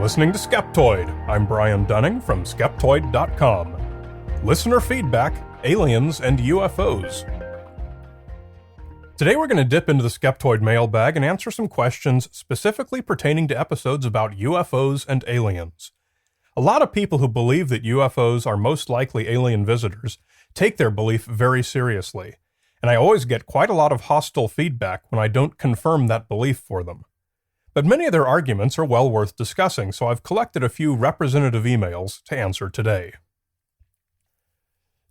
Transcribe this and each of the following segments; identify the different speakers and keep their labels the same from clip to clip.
Speaker 1: listening to Skeptoid. I'm Brian Dunning from Skeptoid.com. Listener feedback, aliens, and UFOs. Today we're going to dip into the Skeptoid mailbag and answer some questions specifically pertaining to episodes about UFOs and aliens. A lot of people who believe that UFOs are most likely alien visitors take their belief very seriously, and I always get quite a lot of hostile feedback when I don't confirm that belief for them. But many of their arguments are well worth discussing, so I've collected a few representative emails to answer today.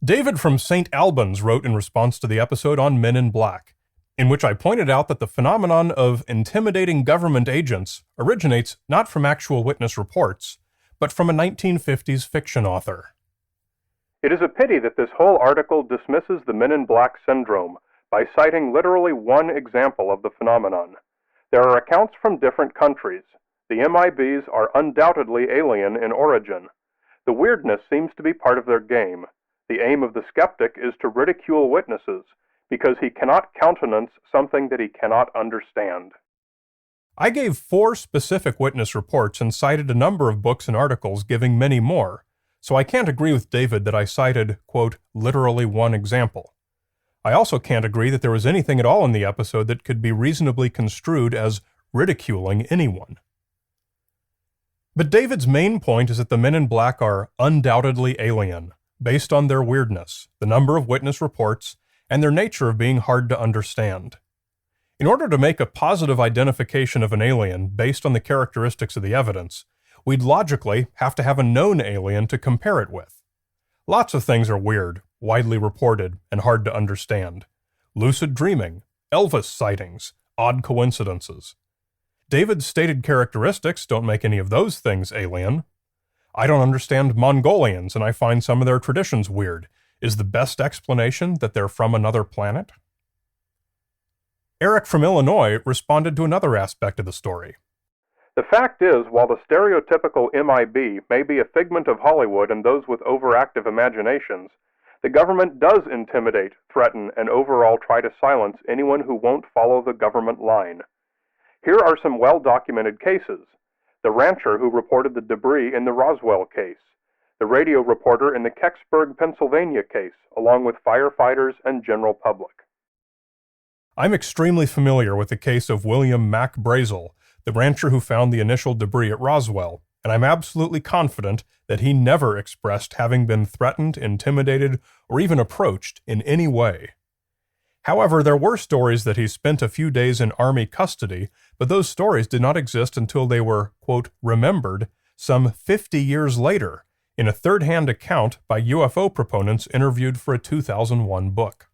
Speaker 1: David from St. Albans wrote in response to the episode on Men in Black, in which I pointed out that the phenomenon of intimidating government agents originates not from actual witness reports, but from a 1950s fiction author.
Speaker 2: It is a pity that this whole article dismisses the Men in Black syndrome by citing literally one example of the phenomenon. There are accounts from different countries. The MIBs are undoubtedly alien in origin. The weirdness seems to be part of their game. The aim of the skeptic is to ridicule witnesses, because he cannot countenance something that he cannot understand.
Speaker 1: I gave 4 specific witness reports and cited a number of books and articles giving many more, so I can't agree with David that I cited, quote, literally one example. I also can't agree that there was anything at all in the episode that could be reasonably construed as ridiculing anyone. But David's main point is that the Men in Black are undoubtedly alien, based on their weirdness, the number of witness reports, and their nature of being hard to understand. In order to make a positive identification of an alien based on the characteristics of the evidence, we'd logically have to have a known alien to compare it with. Lots of things are weird, widely reported, and hard to understand. Lucid dreaming, Elvis sightings, odd coincidences. David's stated characteristics don't make any of those things alien. I don't understand Mongolians, and I find some of their traditions weird. Is the best explanation that they're from another planet? Eric from Illinois responded to another aspect of the story.
Speaker 2: The fact is, while the stereotypical MIB may be a figment of Hollywood and those with overactive imaginations, the government does intimidate, threaten, and overall try to silence anyone who won't follow the government line. Here are some well-documented cases. The rancher who reported the debris in the Roswell case, the radio reporter in the Kecksburg, Pennsylvania case, along with firefighters and general public.
Speaker 1: I'm extremely familiar with the case of William Mack Brazel, the rancher who found the initial debris at Roswell, and I'm absolutely confident that he never expressed having been threatened, intimidated, or even approached in any way. However, there were stories that he spent a few days in Army custody, but those stories did not exist until they were, quote, remembered some 50 years later, in a third-hand account by UFO proponents interviewed for a 2001 book.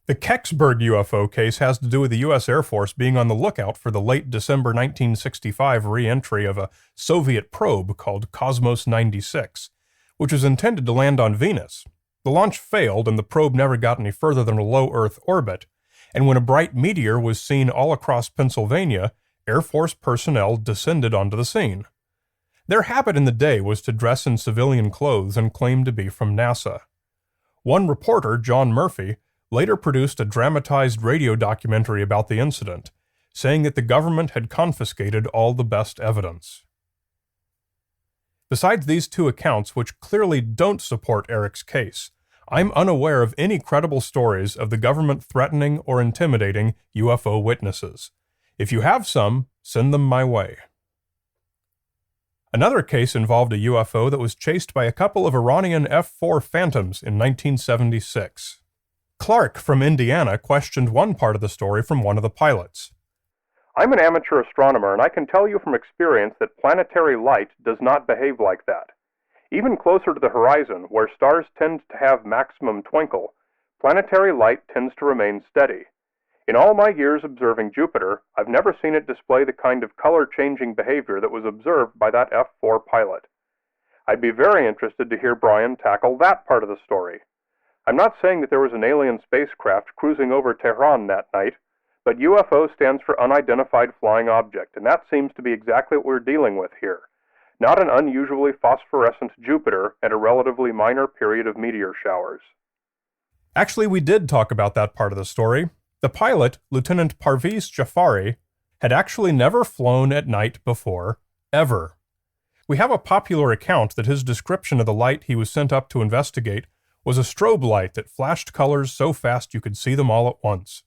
Speaker 1: The Kecksburg UFO case has to do with the U.S. Air Force being on the lookout for the late December 1965 re-entry of a Soviet probe called Cosmos 96, which was intended to land on Venus. The launch failed and the probe never got any further than a low Earth orbit, and when a bright meteor was seen all across Pennsylvania, Air Force personnel descended onto the scene. Their habit in the day was to dress in civilian clothes and claim to be from NASA. One reporter, John Murphy, later produced a dramatized radio documentary about the incident, saying that the government had confiscated all the best evidence. Besides these 2 accounts, which clearly don't support Eric's case, I'm unaware of any credible stories of the government threatening or intimidating UFO witnesses. If you have some, send them my way. Another case involved a UFO that was chased by a couple of Iranian F-4 Phantoms in 1976. Clark from Indiana questioned one part of the story from one of the pilots.
Speaker 2: I'm an amateur astronomer, and I can tell you from experience that planetary light does not behave like that. Even closer to the horizon, where stars tend to have maximum twinkle, planetary light tends to remain steady. In all my years observing Jupiter, I've never seen it display the kind of color-changing behavior that was observed by that F-4 pilot. I'd be very interested to hear Brian tackle that part of the story. I'm not saying that there was an alien spacecraft cruising over Tehran that night, but UFO stands for Unidentified Flying Object, and that seems to be exactly what we're dealing with here. Not an unusually phosphorescent Jupiter and a relatively minor period of meteor showers.
Speaker 1: Actually, we did talk about that part of the story. The pilot, Lieutenant Parviz Jafari, had actually never flown at night before, ever. We have a popular account that his description of the light he was sent up to investigate was a strobe light that flashed colors so fast you could see them all at once.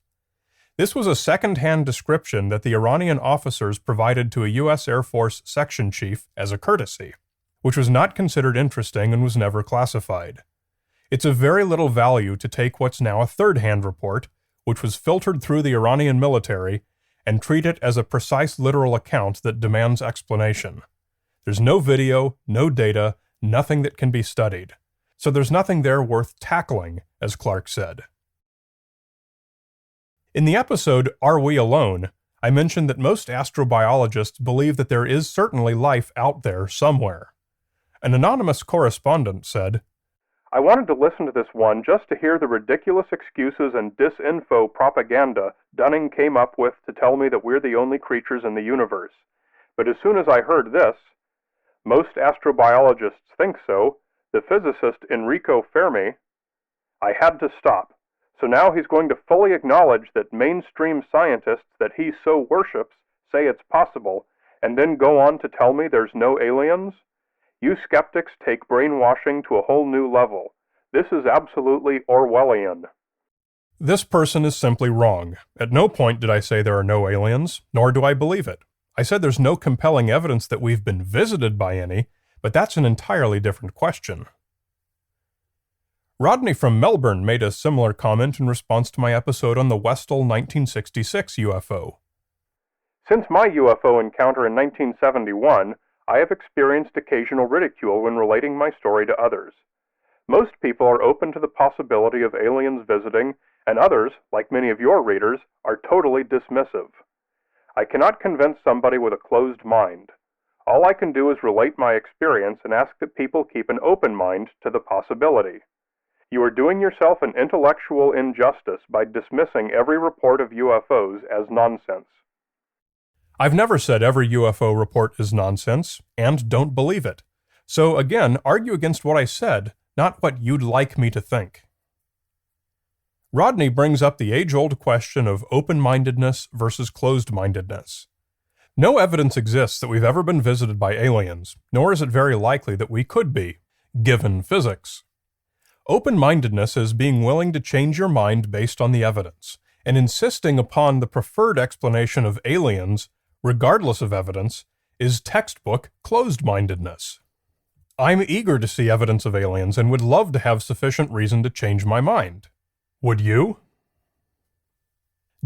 Speaker 1: This was a second-hand description that the Iranian officers provided to a U.S. Air Force section chief as a courtesy, which was not considered interesting and was never classified. It's of very little value to take what's now a third-hand report, which was filtered through the Iranian military, and treat it as a precise literal account that demands explanation. There's no video, no data, nothing that can be studied. So there's nothing there worth tackling, as Clark said. In the episode Are We Alone?, I mentioned that most astrobiologists believe that there is certainly life out there somewhere. An anonymous correspondent said,
Speaker 2: I wanted to listen to this one just to hear the ridiculous excuses and disinfo propaganda Dunning came up with to tell me that we're the only creatures in the universe. But as soon as I heard this, most astrobiologists think so, the physicist Enrico Fermi, I had to stop. So now he's going to fully acknowledge that mainstream scientists that he so worships say it's possible, and then go on to tell me there's no aliens? You skeptics take brainwashing to a whole new level. This is absolutely Orwellian.
Speaker 1: This person is simply wrong. At no point did I say there are no aliens, nor do I believe it. I said there's no compelling evidence that we've been visited by any, but that's an entirely different question. Rodney from Melbourne made a similar comment in response to my episode on the Westall 1966 UFO.
Speaker 2: Since my UFO encounter in 1971, I have experienced occasional ridicule when relating my story to others. Most people are open to the possibility of aliens visiting, and others, like many of your readers, are totally dismissive. I cannot convince somebody with a closed mind. All I can do is relate my experience and ask that people keep an open mind to the possibility. You are doing yourself an intellectual injustice by dismissing every report of UFOs as nonsense.
Speaker 1: I've never said every UFO report is nonsense, and don't believe it. So again, argue against what I said, not what you'd like me to think. Rodney brings up the age-old question of open-mindedness versus closed-mindedness. No evidence exists that we've ever been visited by aliens, nor is it very likely that we could be, given physics. Open-mindedness is being willing to change your mind based on the evidence, and insisting upon the preferred explanation of aliens, regardless of evidence, is textbook closed-mindedness. I'm eager to see evidence of aliens and would love to have sufficient reason to change my mind. Would you?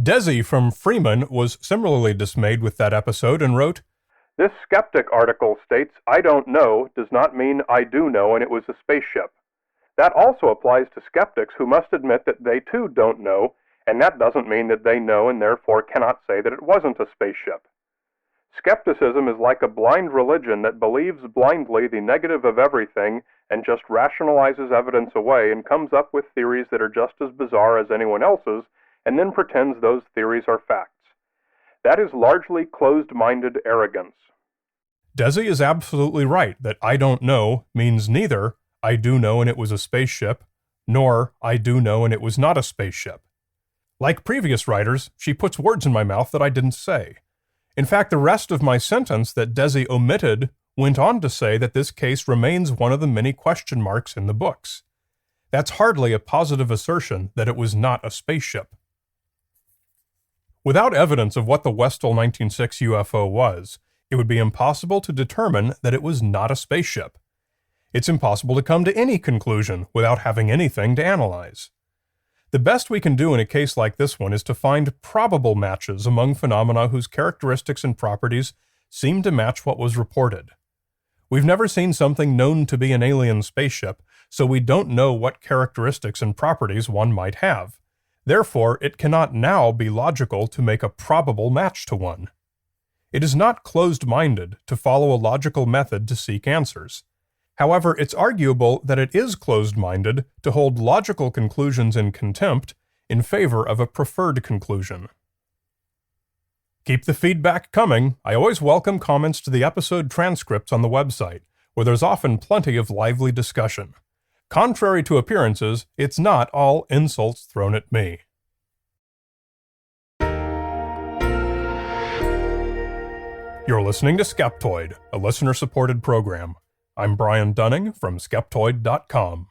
Speaker 1: Desi from Freeman was similarly dismayed with that episode and wrote,
Speaker 2: This skeptic article states, I don't know, does not mean I do know and it was a spaceship. That also applies to skeptics who must admit that they too don't know, and that doesn't mean that they know and therefore cannot say that it wasn't a spaceship. Skepticism is like a blind religion that believes blindly the negative of everything and just rationalizes evidence away and comes up with theories that are just as bizarre as anyone else's, and then pretends those theories are facts. That is largely closed-minded arrogance.
Speaker 1: Desi is absolutely right that I don't know means neither I do know and it was a spaceship, nor I do know and it was not a spaceship. Like previous writers, she puts words in my mouth that I didn't say. In fact, the rest of my sentence that Desi omitted went on to say that this case remains one of the many question marks in the books. That's hardly a positive assertion that it was not a spaceship. Without evidence of what the Westall 1906 UFO was, it would be impossible to determine that it was not a spaceship. It's impossible to come to any conclusion without having anything to analyze. The best we can do in a case like this one is to find probable matches among phenomena whose characteristics and properties seem to match what was reported. We've never seen something known to be an alien spaceship, so we don't know what characteristics and properties one might have. Therefore, it cannot now be logical to make a probable match to one. It is not closed-minded to follow a logical method to seek answers. However, it's arguable that it is closed-minded to hold logical conclusions in contempt in favor of a preferred conclusion. Keep the feedback coming. I always welcome comments to the episode transcripts on the website, where there's often plenty of lively discussion. Contrary to appearances, it's not all insults thrown at me. You're listening to Skeptoid, a listener-supported program. I'm Brian Dunning from Skeptoid.com.